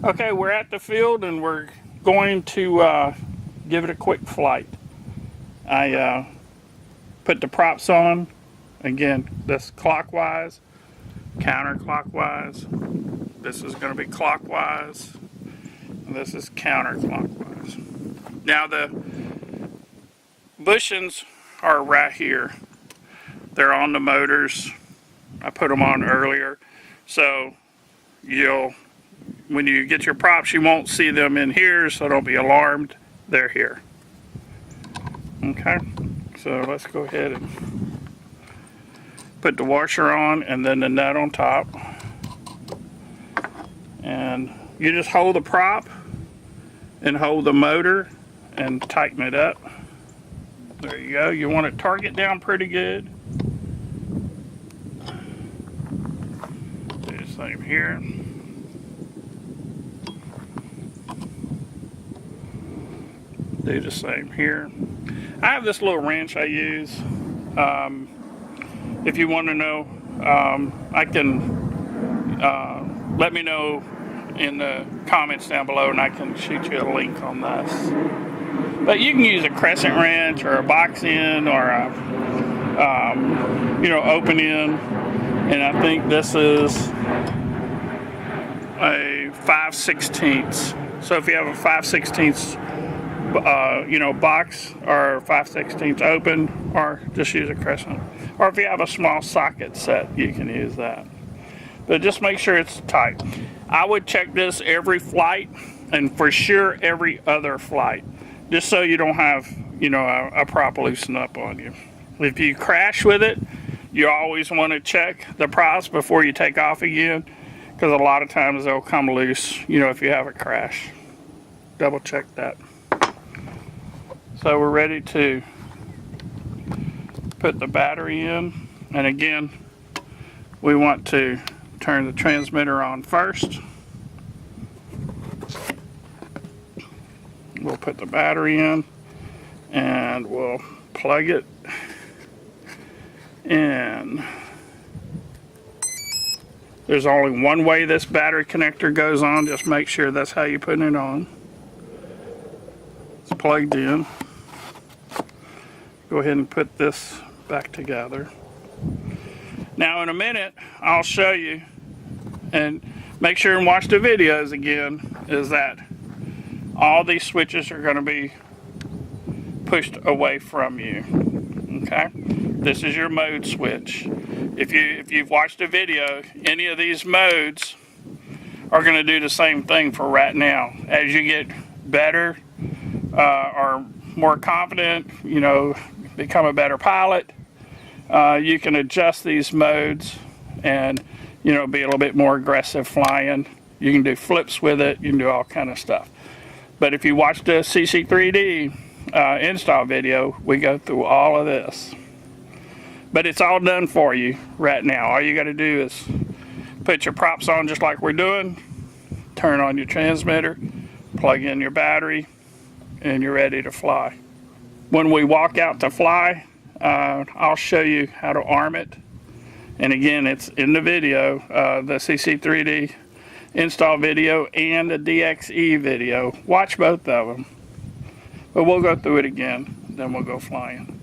Okay, we're at the field and we're going to give it a quick flight. I put the props on. Again, this clockwise, counterclockwise. This is going to be clockwise. And this is counterclockwise. Now the bushings are right here. They're on the motors. I put them on earlier. So when you get your props, you won't see them in here, so don't be alarmed. They're here. Okay, so let's go ahead and put the washer on and then the nut on top. And you just hold the prop and hold the motor and tighten it up. There you go. You want to target down pretty good. Do the same here. Do the same here. I have this little wrench I use. If you want to know, I can let me know in the comments down below and I can shoot you a link on this. But you can use a crescent wrench or a box end or a open end. And I think this is a 5/16. So if you have a 5/16 box or 5/16 open, or just use a crescent. Or if you have a small socket set, you can use that. But just make sure it's tight. I would check this every flight, and for sure every other flight, just so you don't have a prop loosen up on you. If you crash with it, you always want to check the props before you take off again, because a lot of times they'll come loose if you have a crash. Double check that. So we're ready to put the battery in, and again we want to turn the transmitter on first. We'll put the battery in and we'll plug it in. There's only one way this battery connector goes on, just make sure that's how you put it on. It's plugged in. Go ahead and put this back together. Now in a minute I'll show you, and make sure and watch the videos again, is that all these switches are going to be pushed away from you. Okay, this is your mode switch. If you've watched a video, any of these modes are going to do the same thing for right now. As you get better or more confident, become a better pilot, you can adjust these modes and be a little bit more aggressive flying. You can do flips with it, you can do all kind of stuff. But if you watch the CC3D install video, we go through all of this. But it's all done for you right now. All you got to do is put your props on just like we're doing, turn on your transmitter, plug in your battery, and you're ready to fly. When we walk out to fly, I'll show you how to arm it. And again, it's in the video, the CC3D install video and the DXE video. Watch both of them. But we'll go through it again, then we'll go flying.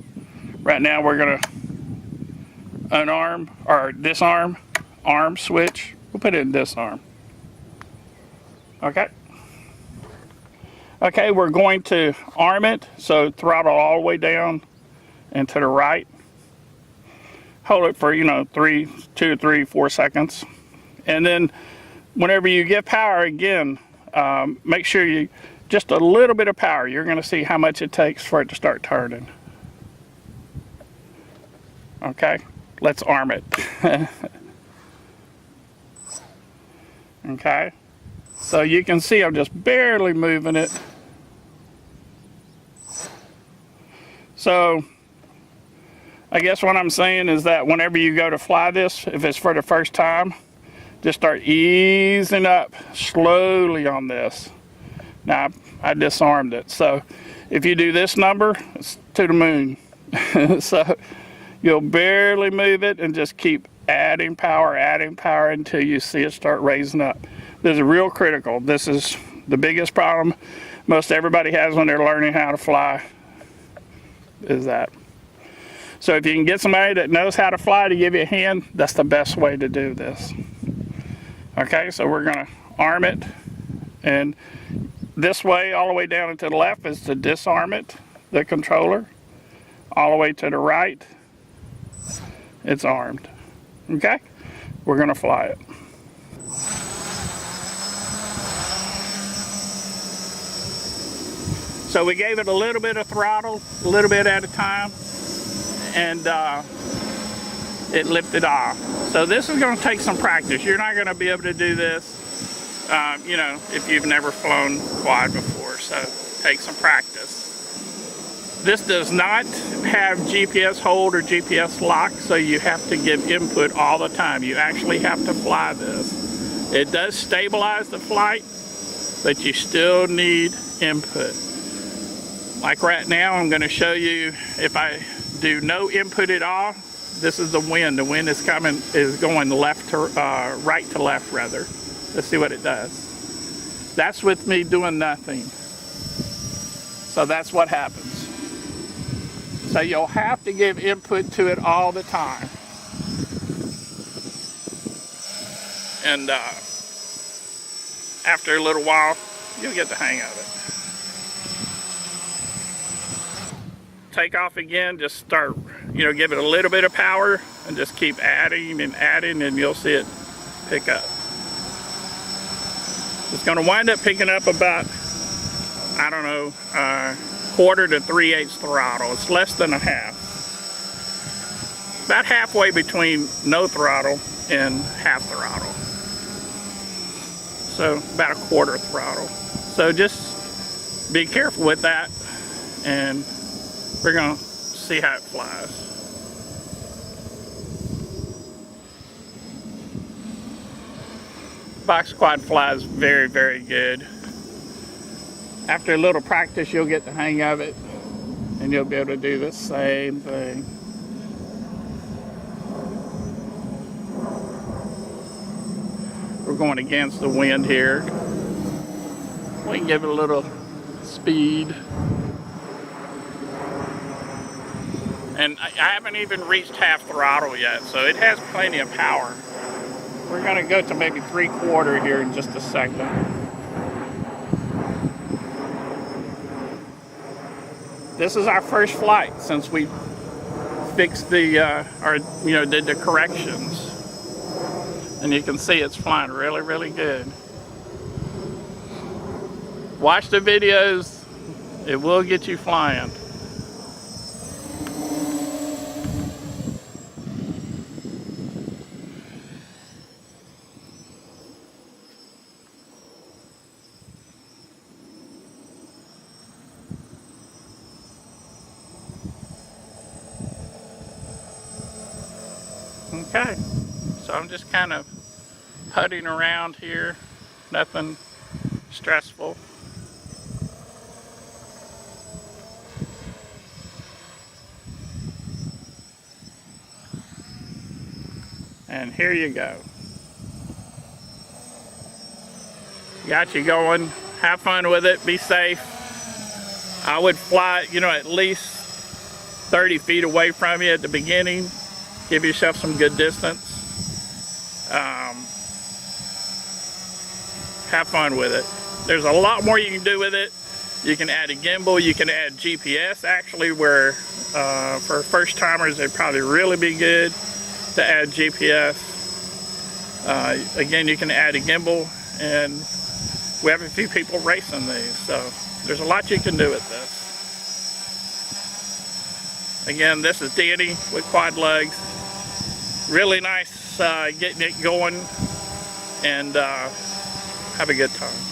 Right now we're gonna unarm or disarm, arm switch. We'll put it in disarm. Okay. Okay, we're going to arm it, so throttle all the way down and to the right. Hold it for 2, 3, 4 seconds. And then whenever you get power again, make sure you, just a little bit of power. You're going to see how much it takes for it to start turning. Okay, let's arm it. Okay, so you can see I'm just barely moving it. So I guess what I'm saying is that whenever you go to fly this, if it's for the first time, just start easing up slowly on this. Now I disarmed it, so if you do this number, it's to the moon. So you'll barely move it and just keep adding power until you see it start raising up. This is real critical. This is the biggest problem most everybody has when they're learning how to fly, is that. So if you can get somebody that knows how to fly to give you a hand, that's the best way to do this. Okay, so we're gonna arm it, and this way, all the way down and to the left is to disarm it, the controller. All the way to the right, it's armed. Okay, we're gonna fly it. So we gave it a little bit of throttle, a little bit at a time, and it lifted off. So this is going to take some practice. You're not going to be able to do this, you know, if you've never flown quad before. So take some practice. This does not have GPS hold or GPS lock, so you have to give input all the time. You actually have to fly this. It does stabilize the flight, but you still need input. Like right now, I'm going to show you if I do no input at all. This is the wind. The wind is going left to right to left rather. Let's see what it does. That's with me doing nothing. So that's what happens. So you'll have to give input to it all the time. And after a little while, you'll get the hang of it. Take off again, just start, you know, give it a little bit of power and just keep adding and adding, and you'll see it pick up. It's going to wind up picking up about, I don't know, 1/4 to 3/8 throttle. It's less than a half. About halfway between no throttle and half throttle. So about 1/4 throttle. So just be careful with that, and we're going to see how it flies. Box quad flies very, very good. After a little practice, you'll get the hang of it, and you'll be able to do the same thing. We're going against the wind here. We can give it a little speed. And I haven't even reached half throttle yet, so it has plenty of power. We're gonna go to maybe 3/4 here in just a second. This is our first flight since we fixed the, or you know, did the corrections. And you can see it's flying really, really good. Watch the videos, it will get you flying. Okay, so I'm just kind of putting around here, nothing stressful. And here you go. Got you going. Have fun with it. Be safe. I would fly, you know, at least 30 feet away from you at the beginning. Give yourself some good distance. Have fun with it. There's a lot more you can do with it. You can add a gimbal. You can add GPS actually, where for first timers it'd probably really be good to add GPS. Again, you can add a gimbal, and we have a few people racing these, so there's a lot you can do with this. Again, this is Danny with QuadLugs. Really nice getting it going, and have a good time.